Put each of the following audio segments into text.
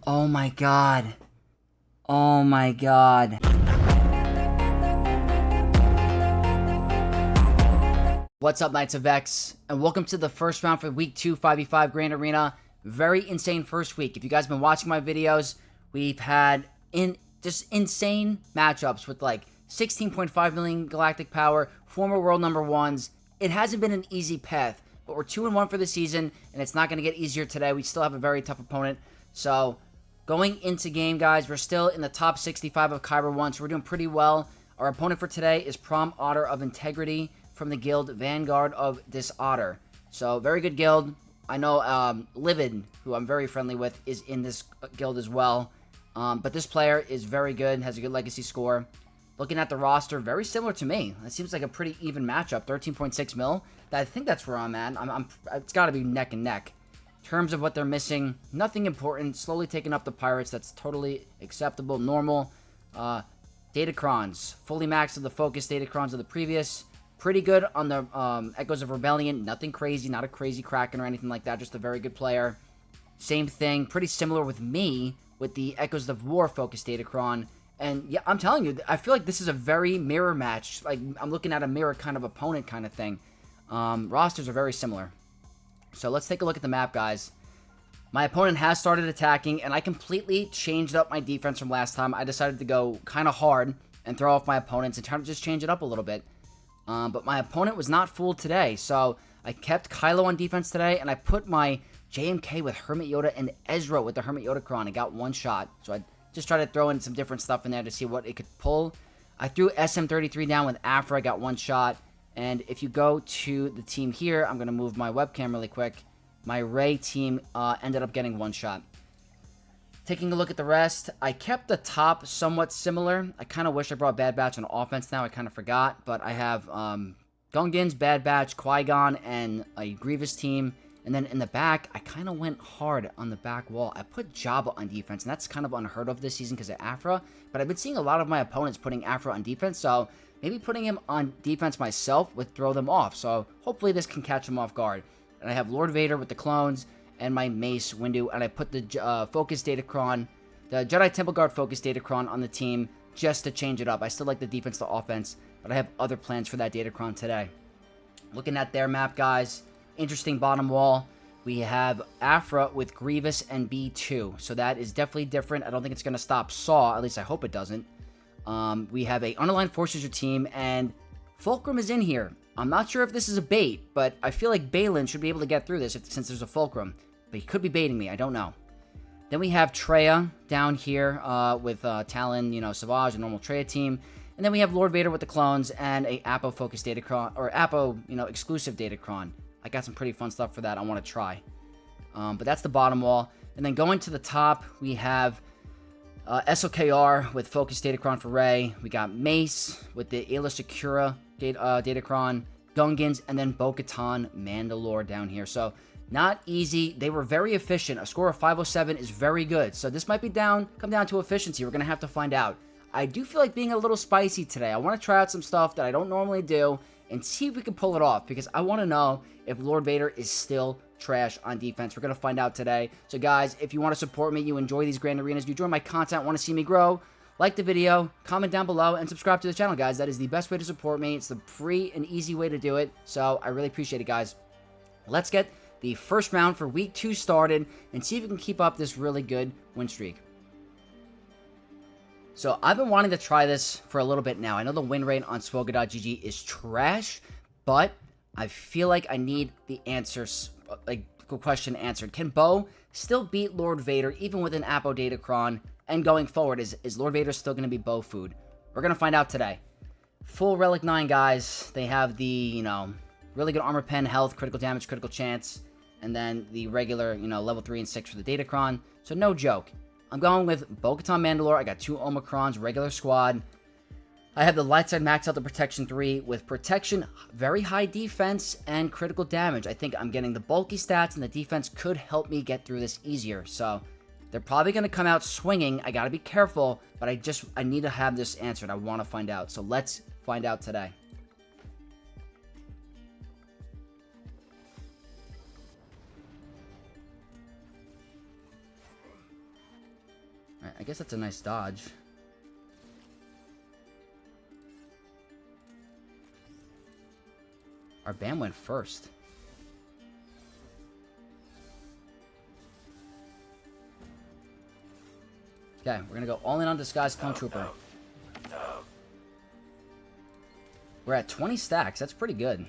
Oh my god. Oh my god. What's up, Knights of X? And welcome to the first round for Week 2 5v5 Grand Arena. Very insane first week. If you guys have been watching my videos, we've had just insane matchups with like 16.5 million galactic power, former world number ones. It hasn't been an easy path, but we're 2-1 for the season, and it's not going to get easier today. We still have a very tough opponent. So, going into game, guys, we're still in the top 65 of Kyber 1, so we're doing pretty well. Our opponent for today is Prom Otter of Integrity from the guild Vanguard of Disorder. So, very good guild. I know Livid, who I'm very friendly with, is in this guild as well. But this player is very good, has a good legacy score. Looking at the roster, very similar to me. It seems like a pretty even matchup, 13.6 mil. I think that's where I'm at. It's got to be neck and neck. In terms of what they're missing, nothing important. Slowly taking up the Pirates. That's totally acceptable, normal. Datacrons, fully maxed of the focus Datacrons of the previous. Pretty good on the Echoes of Rebellion. Nothing crazy, not a crazy Kraken or anything like that. Just a very good player. Same thing, pretty similar with me with the Echoes of War focus Datacron. And yeah, I'm telling you, I feel like this is a very mirror match. Like, I'm looking at a mirror kind of opponent kind of thing. Rosters are very similar. So let's take a look at the map, guys. My opponent has started attacking, and I completely changed up my defense from last time. I decided to go kind of hard and throw off my opponents and try to just change it up a little bit. But my opponent was not fooled today, so I kept Kylo on defense today, and I put my JMK with Hermit Yoda and Ezra with the Hermit Yoda-cron. I got one shot, so I just try to throw in some different stuff in there to see what it could pull. I threw SM33 down with Aphra. I got one shot. And if you go to the team here, I'm going to move my webcam really quick. My Rey team ended up getting one shot. Taking a look at the rest, I kept the top somewhat similar. I kind of wish I brought Bad Batch on offense now. I kind of forgot. But I have Gungans, Bad Batch, Qui-Gon, and a Grievous team. And then in the back, I kind of went hard on the back wall. I put Jabba on defense, and that's kind of unheard of this season because of Aphra. But I've been seeing a lot of my opponents putting Aphra on defense, so maybe putting him on defense myself would throw them off. So hopefully this can catch them off guard. And I have Lord Vader with the clones and my Mace Windu, and I put the Focus Datacron, the Jedi Temple Guard Focus Datacron on the team just to change it up. I still like the defense to offense, but I have other plans for that Datacron today. Looking at their map, guys. Interesting bottom wall. We have Aphra with Grievous and B2. So that is definitely different. I don't think it's going to stop Saw. At least I hope it doesn't. We have a Unaligned Force User team. And Fulcrum is in here. I'm not sure if this is a bait. But I feel like Baylan should be able to get through this since there's a Fulcrum. But he could be baiting me. I don't know. Then we have Traya down here with Talon, Savage, a normal Traya team. And then we have Lord Vader with the clones and a Appo focused Datacron. Or Appo, exclusive Datacron. I got some pretty fun stuff for that I want to try. But that's the bottom wall. And then going to the top, we have SOKR with Focus Datacron for Rey. We got Mace with the Ayla Secura Datacron, Gungans, and then Bo-Katan Mandalore down here. So, not easy. They were very efficient. A score of 507 is very good. So, this might come down to efficiency. We're going to have to find out. I do feel like being a little spicy today. I want to try out some stuff that I don't normally do and see if we can pull it off, because I want to know if Lord Vader is still trash on defense. We're going to find out today. So guys, if you want to support me, you enjoy these grand arenas, you enjoy my content, want to see me grow, like the video, comment down below, and subscribe to the channel, guys. That is the best way to support me. It's the free and easy way to do it. So I really appreciate it, guys. Let's get the first round for week 2 started and see if we can keep up this really good win streak. So, I've been wanting to try this for a little bit now. I know the win rate on Swoga.gg is trash, but I feel like I need the answers, question answered. Can Bo still beat Lord Vader even with an Appo Datacron? And going forward, is Lord Vader still going to be Bo food? We're going to find out today. Full Relic 9, guys. They have the, really good armor pen, health, critical damage, critical chance, and then the regular, level 3 and 6 for the Datacron. So, no joke. I'm going with Bo-Katan Mandalore. I got 2 Omicrons, regular squad. I have the light side max out the protection 3 with protection, very high defense, and critical damage. I think I'm getting the bulky stats, and the defense could help me get through this easier. So they're probably going to come out swinging. I got to be careful, but I need to have this answered. I want to find out. So let's find out today. Alright, I guess that's a nice dodge. Our Bam went first. Okay, we're gonna go all in on Disguised Clone Trooper. We're at 20 stacks. That's pretty good.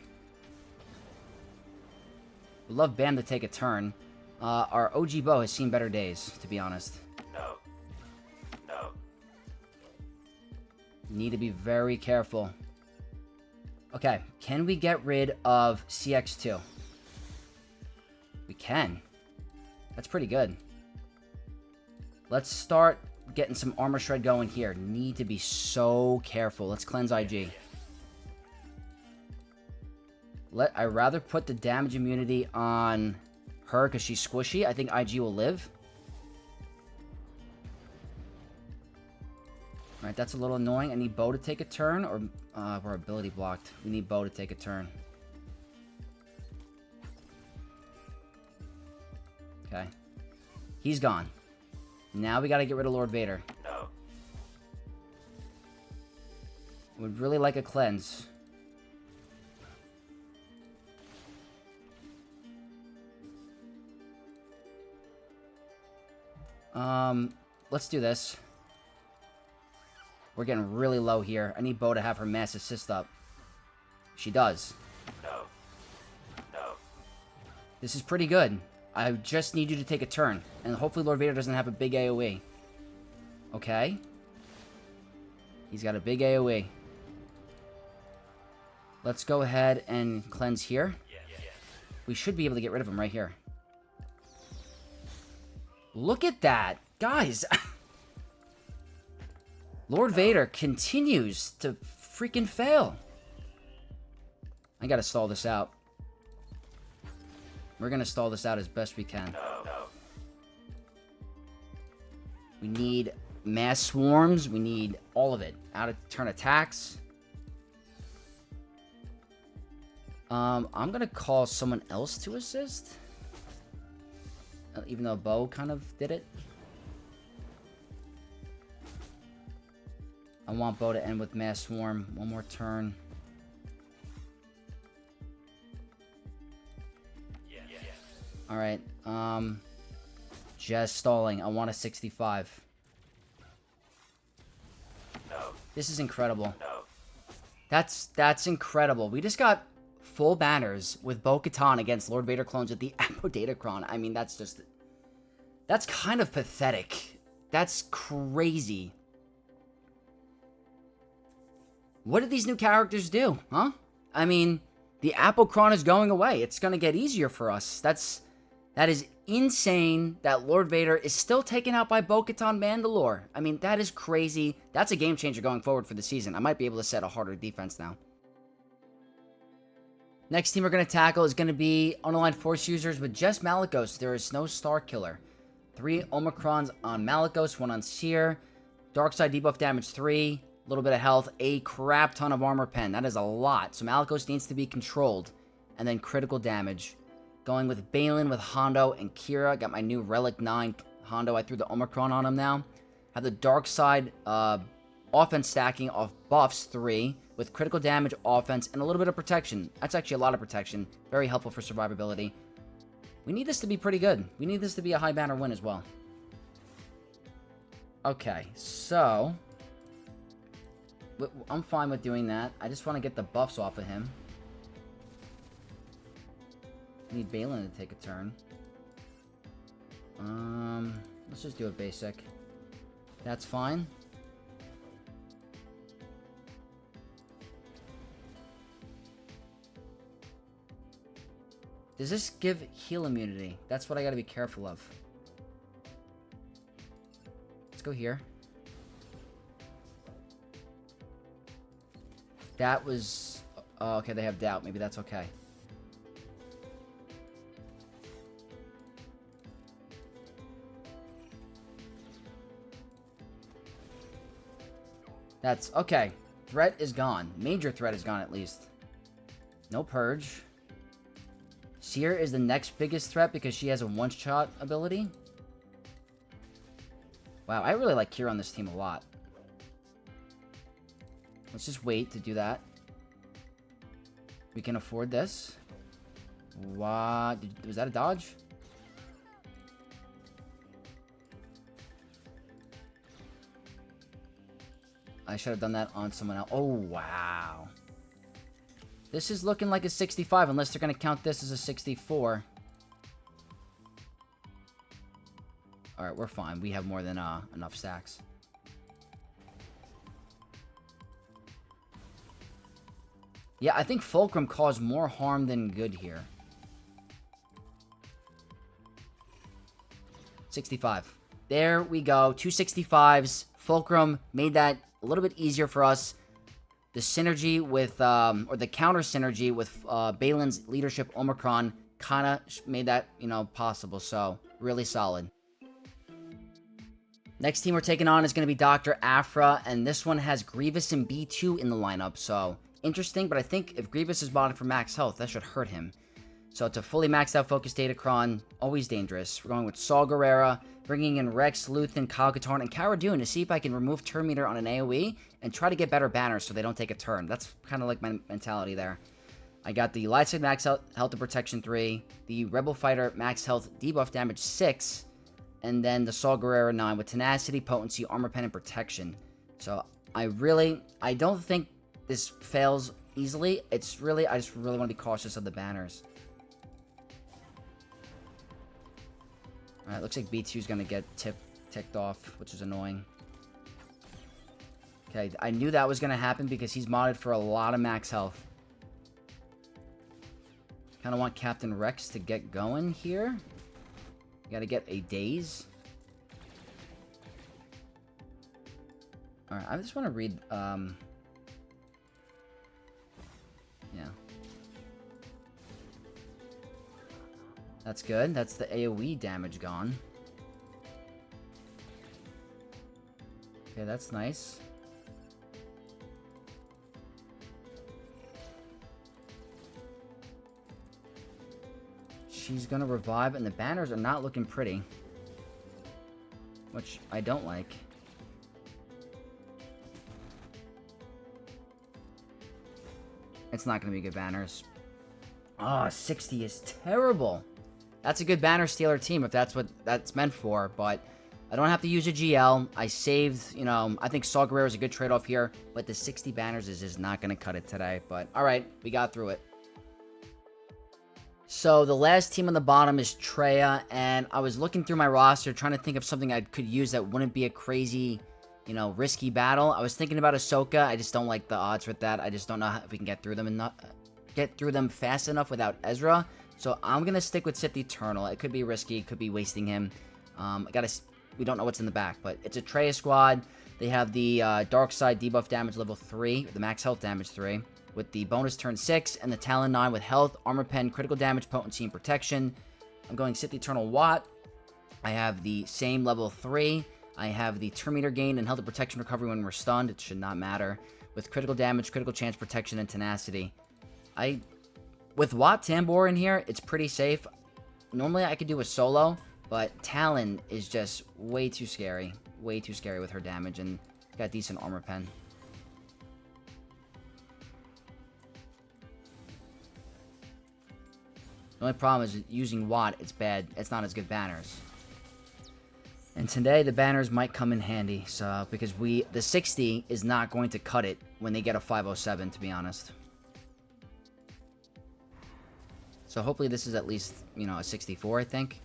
Would love Bam to take a turn. Our OG bow has seen better days, to be honest. Need to be very careful. Okay, can we get rid of CX2? We can. That's pretty good. Let's start getting some armor shred going here. Need to be so careful. Let's cleanse IG. I'd rather put the damage immunity on her because she's squishy. I think IG will live. Alright, that's a little annoying. I need Bo to take a turn, or we're ability blocked. We need Bo to take a turn. Okay. He's gone. Now we gotta get rid of Lord Vader. Would really like a cleanse. Let's do this. We're getting really low here. I need Bo to have her mass assist up. She does. This is pretty good. I just need you to take a turn. And hopefully Lord Vader doesn't have a big AoE. Okay. He's got a big AoE. Let's go ahead and cleanse here. We should be able to get rid of him right here. Look at that. Guys. Lord Vader continues to freaking fail. I gotta stall this out. We're gonna stall this out as best we can. We need mass swarms. We need all of it. Out of turn attacks. I'm gonna call someone else to assist. Even though Bo kind of did it. I want Bo to end with mass swarm. One more turn. Alright, just stalling. I want a 65. This is incredible. That's incredible. We just got full banners with Bo-Katan against Lord Vader clones with the Appo Datacron. I mean, that's kind of pathetic. That's crazy. What did these new characters do, huh? I mean, the Applecron is going away. It's going to get easier for us. That is insane that Lord Vader is still taken out by Bo-Katan Mandalore. I mean, that is crazy. That's a game changer going forward for the season. I might be able to set a harder defense now. Next team we're going to tackle is going to be unaligned Force users with just Malagos. There is no Starkiller. 3 Omicrons on Malagos, 1 on Seer. Dark side debuff damage 3. A little bit of health. A crap ton of armor pen. That is a lot. So Malagos needs to be controlled. And then critical damage. Going with Baylan with Hondo and Kira. Got my new Relic 9 Hondo. I threw the Omicron on him now. Have the dark side offense stacking off buffs 3. With critical damage, offense, and a little bit of protection. That's actually a lot of protection. Very helpful for survivability. We need this to be pretty good. We need this to be a high banner win as well. Okay, so I'm fine with doing that. I just want to get the buffs off of him. I need Baylan to take a turn. Let's just do a basic. That's fine. Does this give heal immunity? That's what I gotta be careful of. Let's go here. That was... Oh, okay, they have doubt. Maybe that's okay. That's... Okay. Threat is gone. Major threat is gone, at least. No purge. Seer is the next biggest threat because she has a one-shot ability. Wow, I really like Kira on this team a lot. Let's just wait to do that. We can afford this. What? Was that a dodge? I should have done that on someone else. Oh, wow. This is looking like a 65, unless they're going to count this as a 64. Alright, we're fine. We have more than enough stacks. Yeah, I think Fulcrum caused more harm than good here. 65. There we go. 2 65s. Fulcrum made that a little bit easier for us. The synergy with, or the counter synergy with Baylan's leadership Omicron kind of made that, you know, possible. So, really solid. Next team we're taking on is going to be Doctor Aphra, and this one has Grievous and B2 in the lineup, so interesting, but I think if Grievous is botted for max health, that should hurt him. So to fully maxed out focus Datacron, always dangerous. We're going with Saw Gerrera, bringing in Rex, Luthen, Kyle Katarn, and Cara Dune to see if I can remove turn meter on an AoE and try to get better banners so they don't take a turn. That's kind of like my mentality there. I got the Lightside max health and protection 3, the Rebel Fighter max health debuff damage 6, and then the Saw Gerrera 9 with tenacity, potency, armor pen, and protection. So I don't think this fails easily. It's really, I just really want to be cautious of the banners. Alright, looks like B2 is going to get ticked off, which is annoying. Okay, I knew that was going to happen because he's modded for a lot of max health. Kind of want Captain Rex to get going here. Got to get a daze. Alright, I just want to read, yeah. That's good. That's the AoE damage gone. Okay, that's nice. She's gonna revive, and the banners are not looking pretty. Which I don't like. It's not gonna be good banners. Oh, 60 is terrible. That's a good banner stealer team if that's what that's meant for, but I don't have to use a GL. I saved, you know, I think Saw Gerrera is a good trade-off here, but the 60 banners is just not going to cut it today. But, alright, we got through it. So, the last team on the bottom is Traya, and I was looking through my roster, trying to think of something I could use that wouldn't be a crazy, you know, risky battle. I was thinking about Ahsoka. I just don't like the odds with that. I just don't know if we can get through them and not get through them fast enough without Ezra. So I'm going to stick with Sith Eternal. It could be risky. It could be wasting him. We don't know what's in the back, but it's a Traya squad. They have the Dark Side debuff damage level 3, the max health damage 3, with the bonus turn 6, and the Talon 9 with health, armor pen, critical damage, potency, and protection. I'm going Sith Eternal Watt. I have the same level 3. I have the turn meter gain and health and protection recovery when we're stunned. It should not matter. With critical damage, critical chance, protection, and tenacity. With Watt Tambor in here, it's pretty safe. Normally, I could do a solo, but Talon is just way too scary. Way too scary with her damage, and got decent armor pen. The only problem is using Watt, it's bad. It's not as good banners. And today, the banners might come in handy, so because the 60 is not going to cut it when they get a 507, to be honest. So hopefully this is at least, you know, a 64, I think.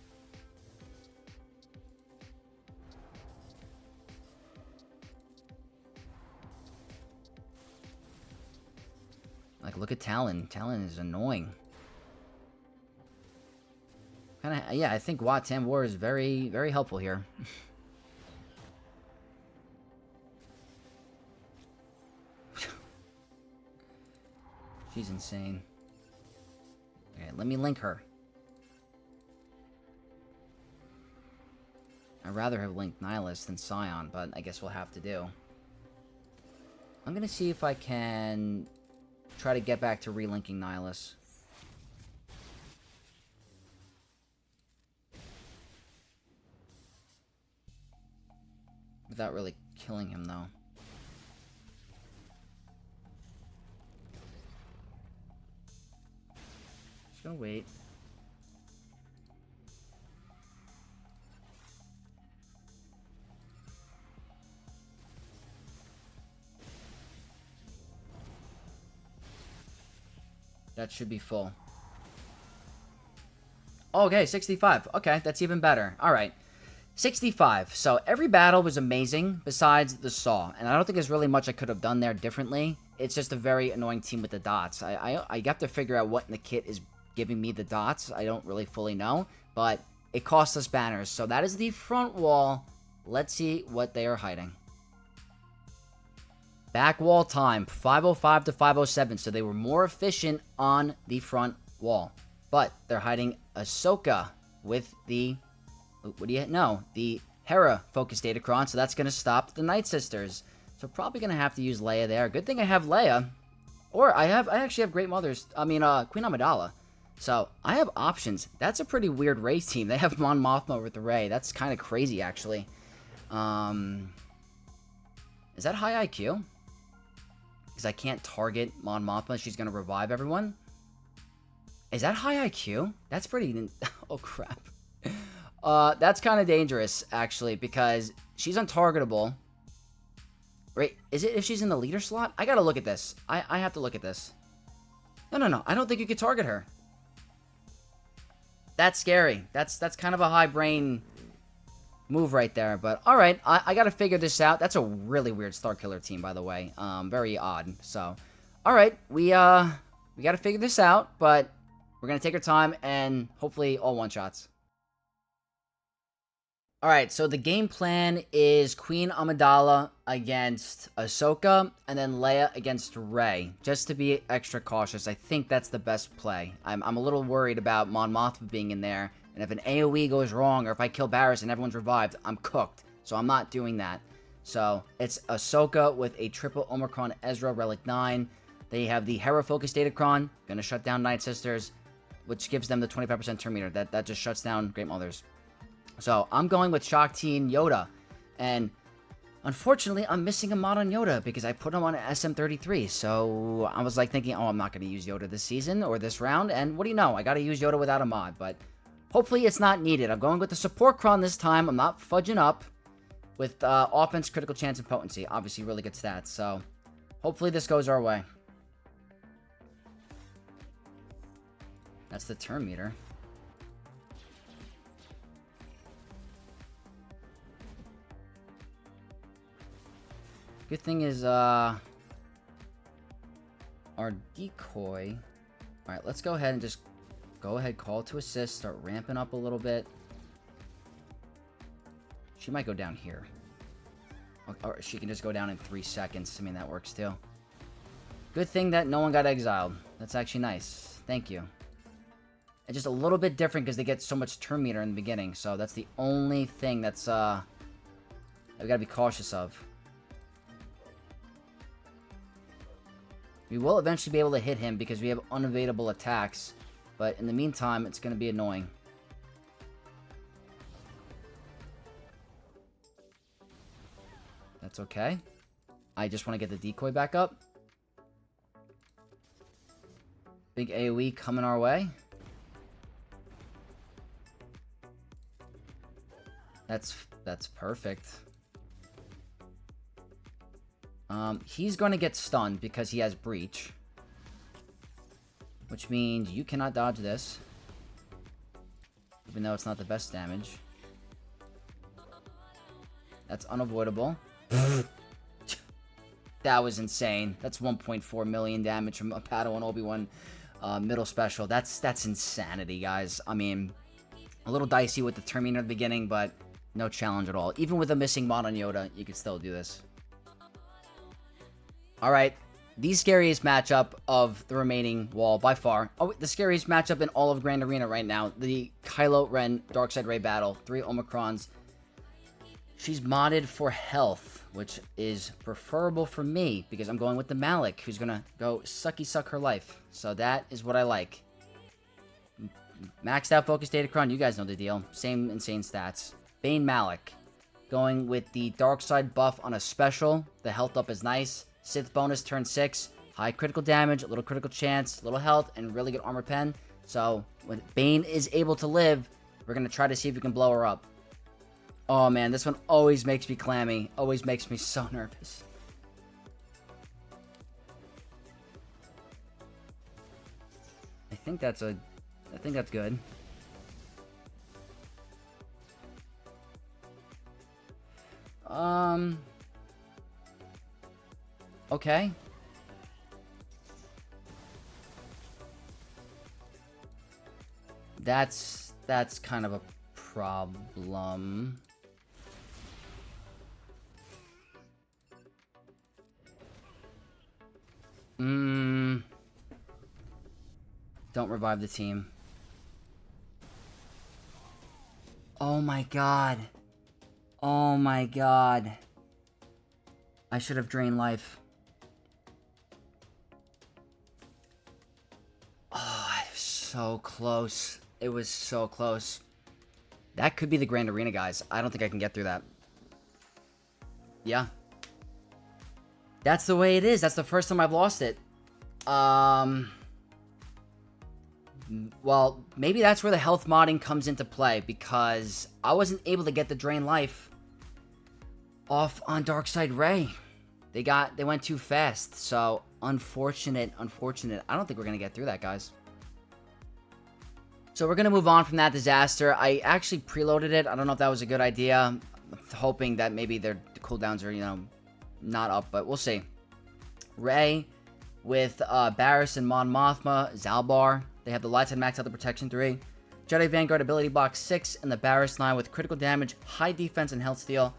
Like, look at Talon. Talon is annoying. Kinda, yeah, I think Watt Tambor is very, very helpful here. She's insane. Okay, let me link her. I'd rather have linked Nihilus than Scion, but I guess we'll have to do. I'm gonna see if I can try to get back to relinking Nihilus. Without really killing him, though. Just gonna wait. That should be full. Okay, 65. Okay, that's even better. Alright. 65. So every battle was amazing besides the Saw. And I don't think there's really much I could have done there differently. It's just a very annoying team with the dots. I have to figure out what in the kit is giving me the dots. I don't really fully know. But it cost us banners. So that is the front wall. Let's see what they are hiding. Back wall time, 505 to 507, so they were more efficient on the front wall. But they're hiding Ahsoka with the, what do you know? The Hera focused Datacron, so that's going to stop the Night Sisters. So probably going to have to use Leia there. Good thing I have Leia. Or I actually have Great Mothers, Queen Amidala. So I have options. That's a pretty weird Rey team. They have Mothma with the Rey. That's kind of crazy, actually. Is that high IQ? Because I can't target Mon Mothma. She's going to revive everyone. Is that high IQ? That's pretty... Oh, crap. That's kind of dangerous, actually, because she's untargetable. Right? Is it if she's in the leader slot? I got to look at this. I have to look at this. No. I don't think you could target her. That's scary. That's kind of a high brain move right there, but all right, I gotta figure this out. That's a really weird Starkiller team, by the way. Very odd. So, all right, we gotta figure this out, but we're gonna take our time and hopefully all one shots. All right, so the game plan is Queen Amidala against Ahsoka, and then Leia against Rey. Just to be extra cautious, I think that's the best play. I'm a little worried about Mon Mothma being in there. And if an AoE goes wrong, or if I kill Barris and everyone's revived, I'm cooked. So I'm not doing that. So it's Ahsoka with a triple Omicron Ezra Relic 9. They have the Hera-focused Datacron, gonna shut down Night Sisters, which gives them the 25% turn meter. That just shuts down Great Mothers. So I'm going with Shakti and Yoda. And unfortunately, I'm missing a mod on Yoda because I put him on an SM33. So I was like thinking, oh, I'm not going to use Yoda this season or this round. And what do you know? I got to use Yoda without a mod, but hopefully it's not needed. I'm going with the support cron this time. I'm not fudging up with offense, critical chance, and potency. Obviously, really good stats. So hopefully this goes our way. That's the turn meter. Good thing is, our decoy... Alright, let's go ahead and just... Go ahead, call to assist, start ramping up a little bit. She might go down here. Or she can just go down in 3 seconds. I mean, that works too. Good thing that no one got exiled. That's actually nice. Thank you. It's just a little bit different because they get so much turn meter in the beginning. So that's the only thing that's, that we gotta be cautious of. We will eventually be able to hit him because we have unavailable attacks. But in the meantime, it's going to be annoying. That's okay. I just want to get the decoy back up. Big AoE coming our way. That's perfect. He's going to get stunned because he has breach. Which means you cannot dodge this. Even though it's not the best damage. That's unavoidable. That was insane. That's 1.4 million damage from a Padawan Obi-Wan middle special. That's insanity, guys. I mean, a little dicey with the turn meter at the beginning, but no challenge at all. Even with a missing mod on Yoda, you could still do this. Alright, the scariest matchup of the remaining wall by far. Oh, the scariest matchup in all of Grand Arena right now. The Kylo Ren Darkseid Rey battle. 3 Omicrons. She's modded for health, which is preferable for me because I'm going with the Malak, who's going to go sucky suck her life. So that is what I like. Maxed out focus Datacron, you guys know the deal. Same insane stats. Bane Malak. Going with the dark side buff on a special. The health up is nice. Sith bonus turn 6. High critical damage, a little critical chance, little health, and really good armor pen. So when Bane is able to live, we're going to try to see if we can blow her up. Oh man, this one always makes me clammy. Always makes me so nervous. I think that's good. Okay. That's kind of a problem. Don't revive the team. Oh my god. Oh my god. I should have drained life. Oh, I was so close. It was so close. That could be the Grand Arena, guys. I don't think I can get through that. Yeah. That's the way it is. That's the first time I've lost it. Well, maybe that's where the health modding comes into play, because I wasn't able to get the drain life off on Darkseid Rey. They went too fast, so unfortunate. I don't think we're gonna get through that, guys. So we're gonna move on from that disaster. I actually preloaded it. I don't know if that was a good idea. I'm hoping that maybe their cooldowns are, not up, but we'll see. Rey with Barris and Mothma, Zalbar. They have the light side max out the protection 3. Jedi Vanguard ability block 6, and the Barris 9 with critical damage, high defense, and health steal.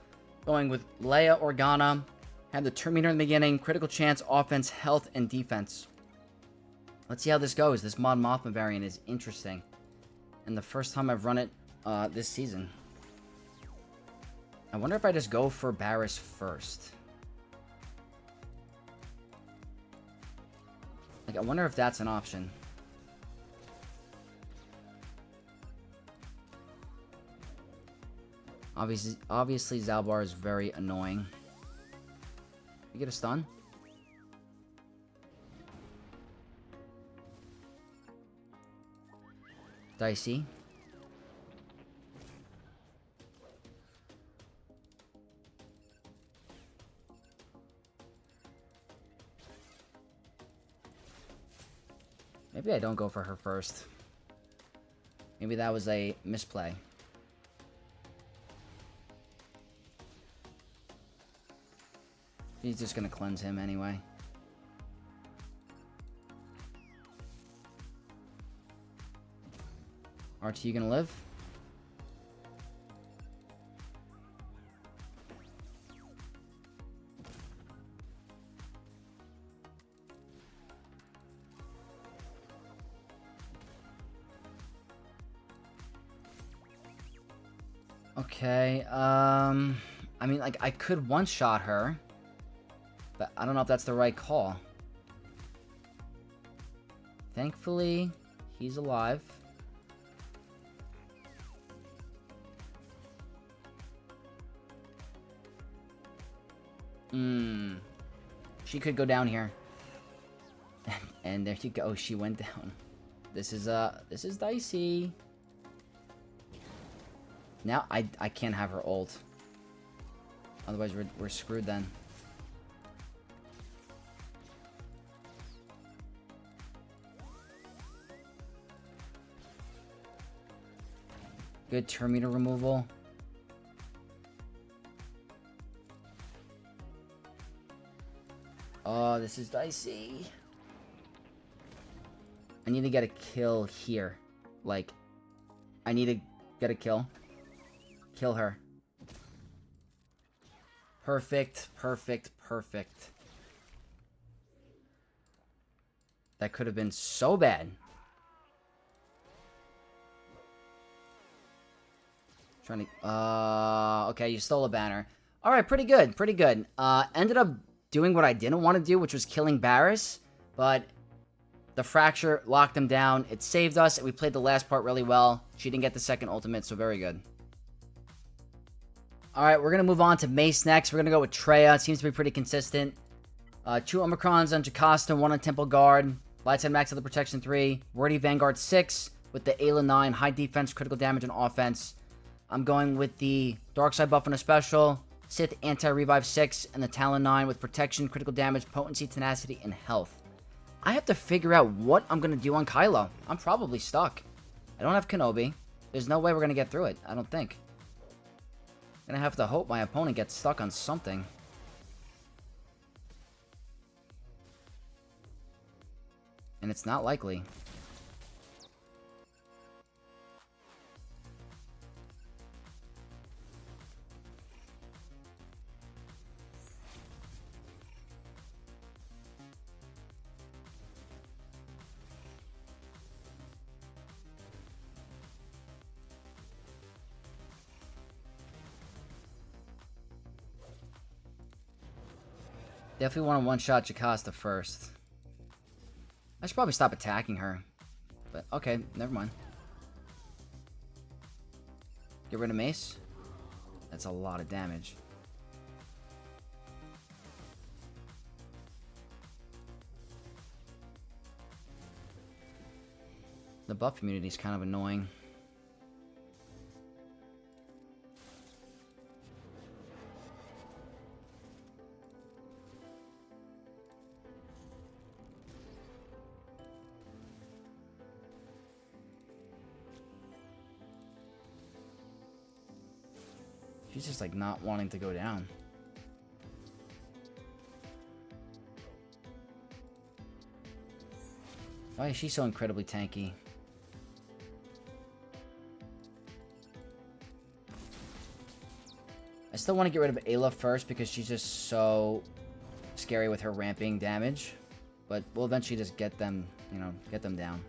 Going with Leia Organa. Have the Terminator in the beginning, critical chance, offense, health, and defense. Let's see how this goes. This Mon Mothma variant is interesting. And the first time I've run it this season. I wonder if I just go for Barris first. Like, I wonder if that's an option. Obviously Zalbar is very annoying. You get a stun? Dicey. Maybe I don't go for her first. Maybe that was a misplay. He's just gonna cleanse him anyway. RT, you gonna live? Okay, I mean, like, I could one-shot her, but I don't know if that's the right call. Thankfully, he's alive. She could go down here. And there you go, she went down. This is dicey. Now I can't have her ult. Otherwise we're screwed then. Good Terminator removal. Oh, this is dicey. I need to get a kill here. Like, I need to get a kill. Kill her. Perfect, perfect, perfect. That could have been so bad. Trying to... okay, you stole a banner. Alright, pretty good, pretty good. Ended up doing what I didn't want to do, which was killing Barris. But the fracture locked him down. It saved us. We played the last part really well. She didn't get the second ultimate, so very good. Alright, we're going to move on to Mace next. We're going to go with Traya. It seems to be pretty consistent. 2 Omicrons on Jocasta, 1 on Temple Guard. Lightside Max of the Protection 3. Wordy Vanguard 6 with the Ayla 9. High defense, critical damage, and offense. I'm going with the Dark Side buff on a special. Sith Anti-Revive 6 and the Talon 9 with protection, critical damage, potency, tenacity, and health. I have to figure out what I'm going to do on Kylo. I'm probably stuck. I don't have Kenobi. There's no way we're going to get through it, I don't think. I'm going to have to hope my opponent gets stuck on something. And it's not likely. Definitely want to one-shot Jocasta first. I should probably stop attacking her. But, okay, never mind. Get rid of Mace. That's a lot of damage. The buff immunity is kind of annoying. She's just like not wanting to go down. Why is she so incredibly tanky? I still want to get rid of Ayla first because she's just so scary with her ramping damage. But we'll eventually just get them, you know, get them down.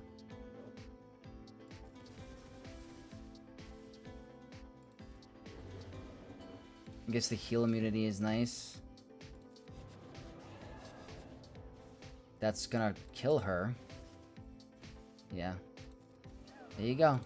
I guess the heal immunity is nice. That's gonna kill her. Yeah. There you go.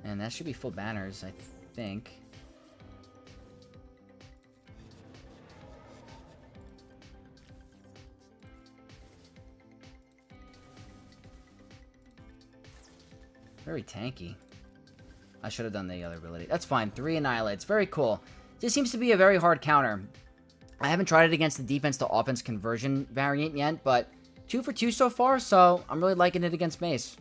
And that should be full banners, I think. Very tanky. I should have done the other ability. That's fine. 3 annihilates. Very cool. This seems to be a very hard counter. I haven't tried it against the defense to offense conversion variant yet, but 2 for 2 so far, so I'm really liking it against Mace.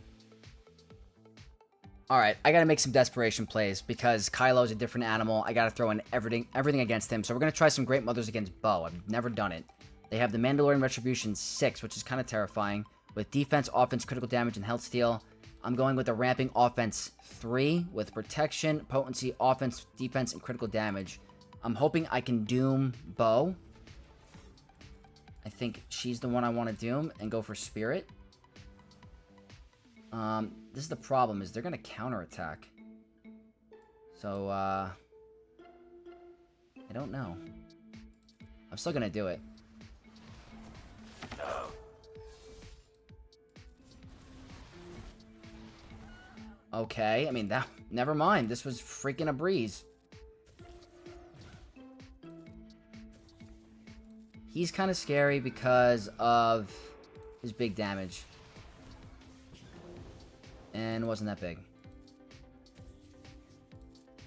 Alright, I gotta make some desperation plays because Kylo's a different animal. I gotta throw in everything against him. So we're gonna try some Great Mothers against Bo. I've never done it. They have the Mandalorian Retribution 6, which is kind of terrifying, with defense, offense, critical damage, and health steal. I'm going with the ramping offense 3 with protection, potency, offense, defense, and critical damage. I'm hoping I can doom Bo. I think she's the one I want to doom and go for Spirit. This is the problem, is they're going to counterattack. So, I don't know. I'm still going to do it. Okay, I mean, that... Never mind, this was freaking a breeze. He's kind of scary because of his big damage. And it wasn't that big.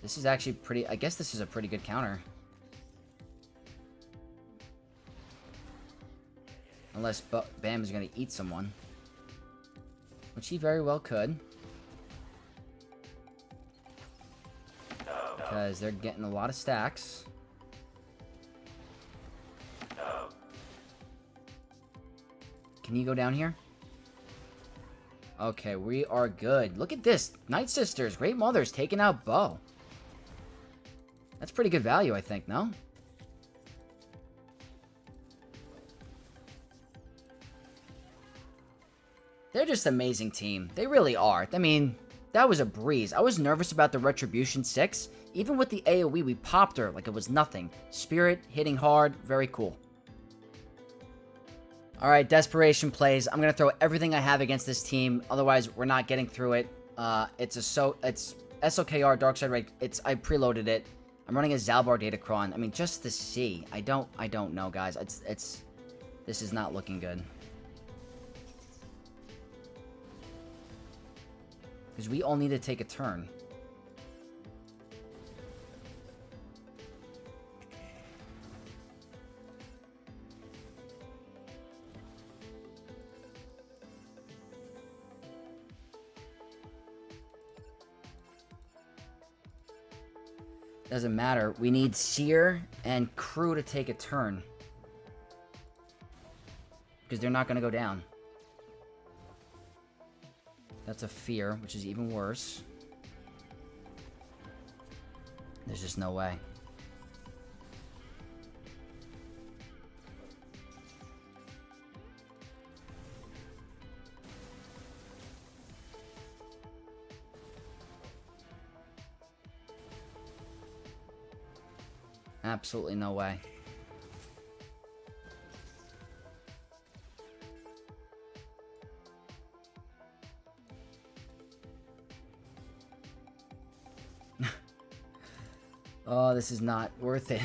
This is actually pretty... I guess this is a pretty good counter. Unless Bam is going to eat someone. Which he very well could. Because they're getting a lot of stacks. Can you go down here? Okay, we are good. Look at this. Night Sisters, Great Mothers, taking out Bo. That's pretty good value, I think, no? They're just an amazing team. They really are. I mean, that was a breeze. I was nervous about the Retribution 6. Even with the AoE, we popped her like it was nothing. Spirit, hitting hard, very cool. Alright, desperation plays. I'm going to throw everything I have against this team. Otherwise, we're not getting through it. It's SOKR, Dark Side Ray. I preloaded it. I'm running a Zalbar Datacron. I mean, just to see. I don't know, guys. This is not looking good. Because we all need to take a turn. Doesn't matter. We need Seer and Crew to take a turn. Because they're not going to go down. That's a fear, which is even worse. There's just no way. Absolutely no way. Oh, this is not worth it.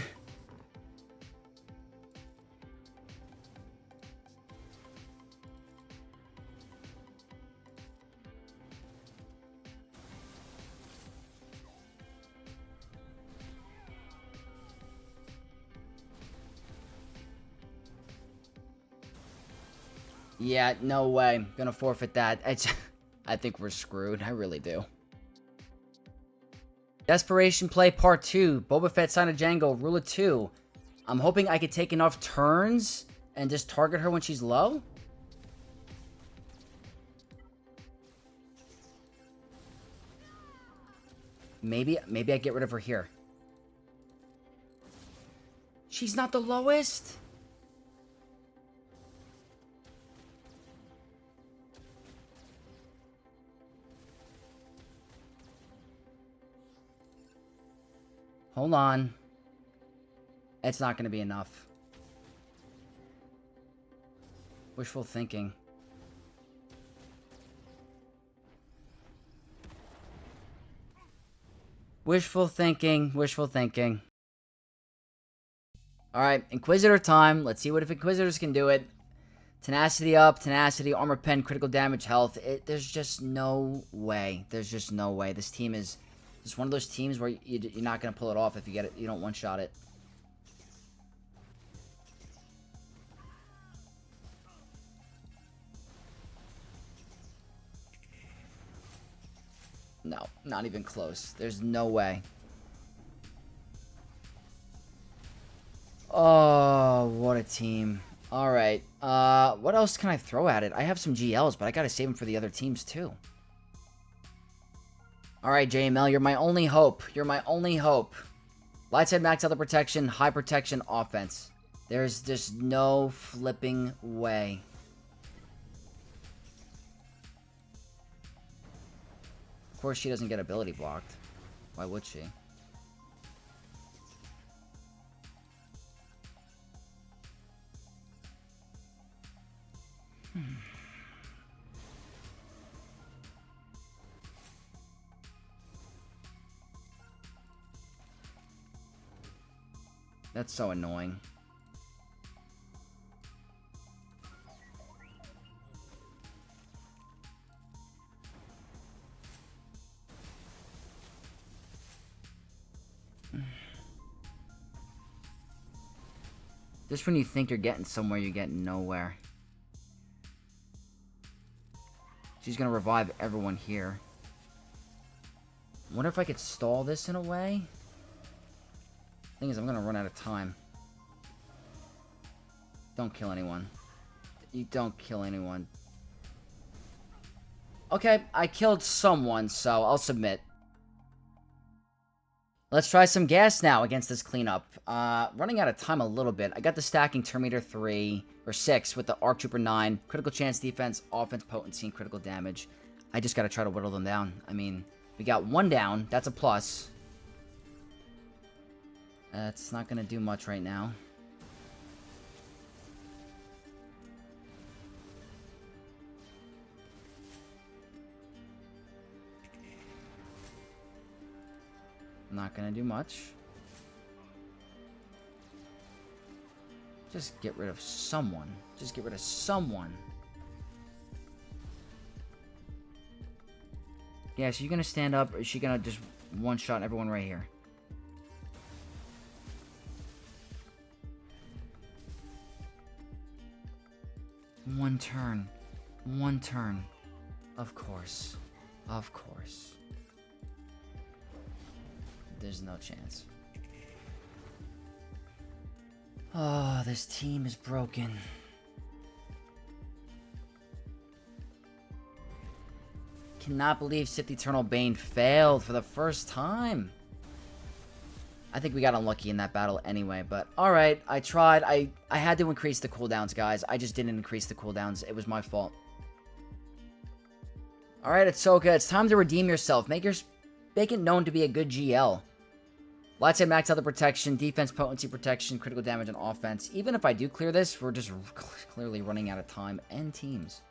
Yeah, no way. Gonna forfeit that. I think we're screwed. I really do. Desperation Play Part 2. Boba Fett, Sign of Django, Rule of 2. I'm hoping I could take enough turns and just target her when she's low. Maybe I get rid of her here. She's not the lowest? Hold on. It's not going to be enough. Wishful thinking. Wishful thinking. Wishful thinking. Alright, Inquisitor time. Let's see what if Inquisitors can do it. Tenacity up, tenacity, armor pen, critical damage, health. There's just no way. There's just no way. This team is... It's one of those teams where you're not going to pull it off if you get it. You don't one-shot it. No, not even close. There's no way. Oh, what a team. Alright. What else can I throw at it? I have some GLs, but I gotta save them for the other teams, too. Alright, JML, you're my only hope. You're my only hope. Light side max other protection, high protection, offense. There's just no flipping way. Of course, she doesn't get ability blocked. Why would she? That's so annoying. Just when you think you're getting somewhere, you're getting nowhere. She's gonna revive everyone here. I wonder if I could stall this in a way? Thing is, I'm gonna run out of time. Don't kill anyone. You don't kill anyone. Okay, I killed someone, so I'll submit. Let's try some gas now against this cleanup. Running out of time a little bit. I got the stacking Terminator 3, or 6, with the Arc Trooper 9. Critical chance defense, offense potency, and critical damage. I just gotta try to whittle them down. I mean, we got one down. That's a plus. That's not gonna do much right now. Not gonna do much. Just get rid of someone. Just get rid of someone. Yeah, so you're gonna stand up, or is she gonna just one-shot everyone right here? One turn. One turn. Of course. Of course. There's no chance. Oh, this team is broken. Cannot believe Sith Eternal Bane failed for the first time. I think we got unlucky in that battle anyway, but alright, I tried. I had to increase the cooldowns, guys. I just didn't increase the cooldowns. It was my fault. Alright, Ahsoka, it's time to redeem yourself. Make it known to be a good GL. Lightsaber max out the protection, defense potency protection, critical damage on offense. Even if I do clear this, we're just clearly running out of time and teams.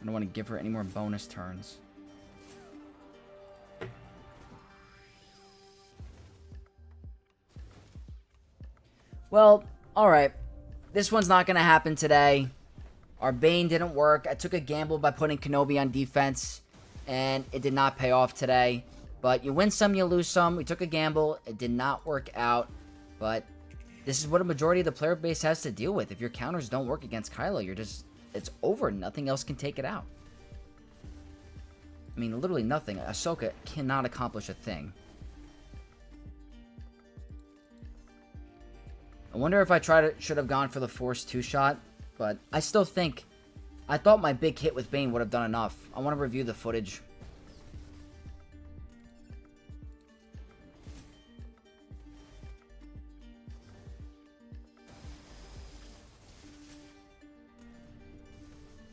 I don't want to give her any more bonus turns. Well, alright. This one's not going to happen today. Our Bane didn't work. I took a gamble by putting Kenobi on defense, and it did not pay off today. But you win some, you lose some. We took a gamble. It did not work out. But this is what a majority of the player base has to deal with. If your counters don't work against Kylo, you're just... it's over. Nothing else can take it out. I mean, literally nothing. Ahsoka cannot accomplish a thing. I wonder if I should have gone for the Force 2-shot, but I still think... I thought my big hit with Bane would have done enough. I want to review the footage.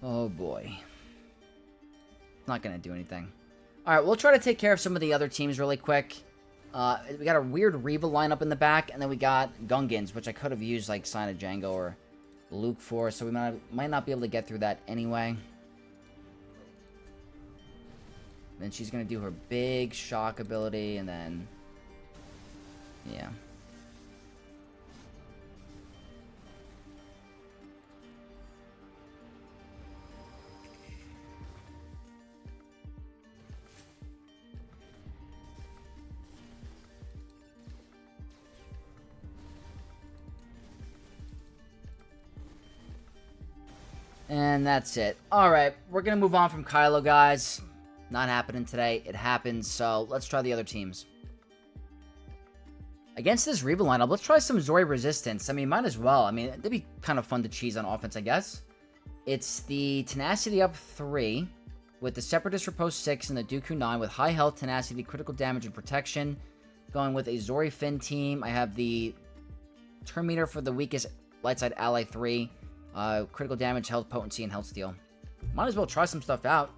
Oh boy. Not gonna do anything. Alright, we'll try to take care of some of the other teams really quick. We got a weird Reva lineup in the back, and then we got Gungans, which I could have used like Sign of Django or Luke for, so we might not be able to get through that anyway. Then she's gonna do her big shock ability, and then... yeah. And that's it. Alright, we're going to move on from Kylo, guys. Not happening today. It happens, so let's try the other teams. Against this Reva lineup, let's try some Zori Resistance. I mean, might as well. I mean, it'd be kind of fun to cheese on offense, I guess. It's the Tenacity up 3, with the Separatist Repose 6 and the Dooku 9, with high health, tenacity, critical damage, and protection. Going with a Zori Finn team. I have the Terminator for the weakest light side ally 3. Critical damage, health potency, and health steal. Might as well try some stuff out.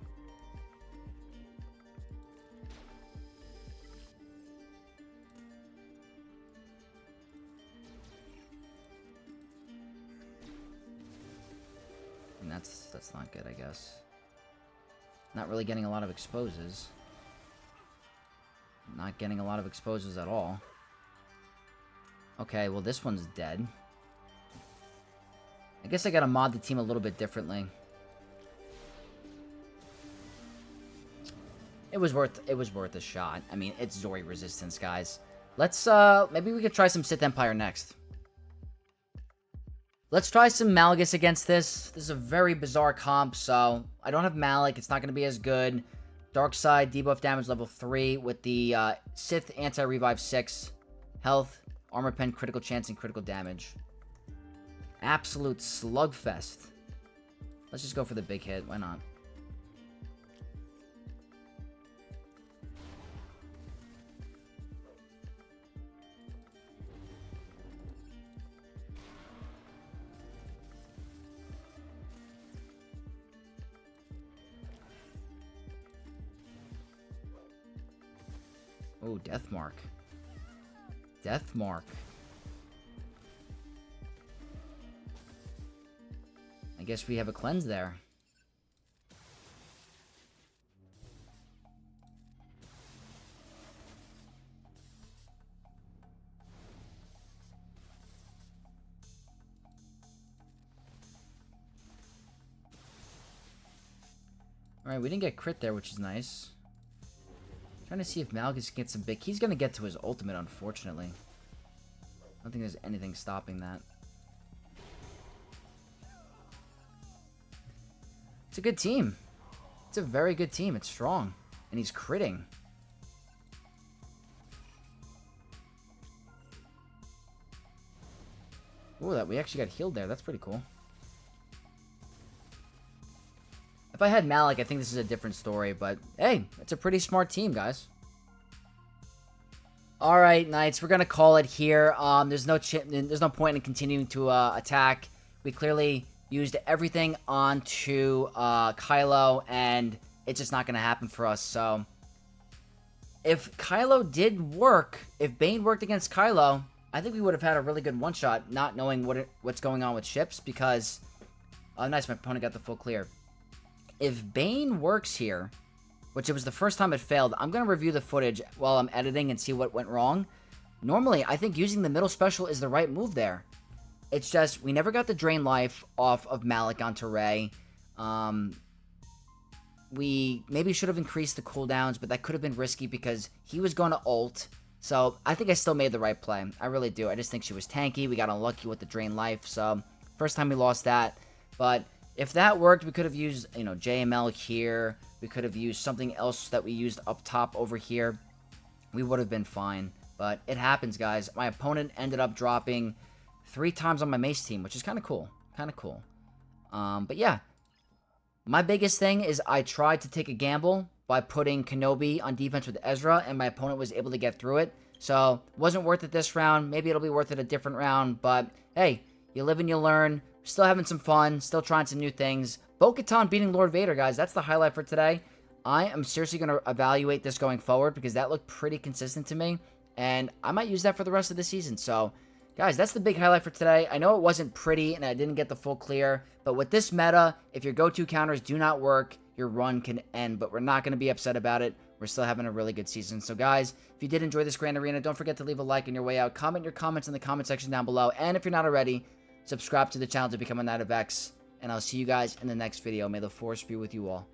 And that's not good, I guess. Not really getting a lot of exposes. Not getting a lot of exposes at all. Okay, well this one's dead. I guess I gotta mod the team a little bit differently. It was worth a shot. I mean, it's Zori Resistance, guys. Let's maybe we could try some Sith Empire next. Let's try some Malgus against this. This is a very bizarre comp, so I don't have Malak. It's not gonna be as good. Dark Side, debuff damage level 3 with the Sith anti-revive 6. Health, armor pen, critical chance, and critical damage. Absolute slugfest. Let's just go for the big hit. Why not? Oh, Death Mark. Death Mark. I guess we have a cleanse there. Alright, we didn't get crit there, which is nice. Trying to see if Malgus gets some big... He's going to get to his ultimate, unfortunately. I don't think there's anything stopping that. It's a good team. It's a very good team. It's strong. And he's critting. Ooh, that we actually got healed there. That's pretty cool. If I had Malak, I think this is a different story, but hey, it's a pretty smart team, guys. All right, Knights, we're gonna call it here. There's no point in continuing to attack. We clearly used everything onto Kylo, and it's just not gonna happen for us. So, if Kylo did work, if Bane worked against Kylo, I think we would have had a really good one-shot, not knowing what's going on with ships, because... nice, my opponent got the full clear. If Bane works here, which it was the first time it failed, I'm going to review the footage while I'm editing and see what went wrong. Normally, I think using the middle special is the right move there. It's just, we never got the drain life off of Malak onto Rey. We maybe should have increased the cooldowns, but that could have been risky because he was going to ult. So, I think I still made the right play. I really do. I just think she was tanky. We got unlucky with the drain life. So, first time we lost that. But... if that worked, we could have used, you know, JML here. We could have used something else that we used up top over here. We would have been fine. But it happens, guys. My opponent ended up dropping 3 times on my Mace team, which is kind of cool. Kind of cool. But yeah. My biggest thing is I tried to take a gamble by putting Kenobi on defense with Ezra, and my opponent was able to get through it. So, wasn't worth it this round. Maybe it'll be worth it a different round. But, hey, you live and you learn. Still having some fun, still trying some new things. Bo-Katan beating Lord Vader, guys. That's the highlight for today. I am seriously going to evaluate this going forward because that looked pretty consistent to me. And I might use that for the rest of the season. So, guys, that's the big highlight for today. I know it wasn't pretty and I didn't get the full clear. But with this meta, if your go-to counters do not work, your run can end. But we're not going to be upset about it. We're still having a really good season. So, guys, if you did enjoy this Grand Arena, don't forget to leave a like on your way out. Comment your comments in the comment section down below. And if you're not already... subscribe to the channel to become a Knight of X, and I'll see you guys in the next video. May the Force be with you all.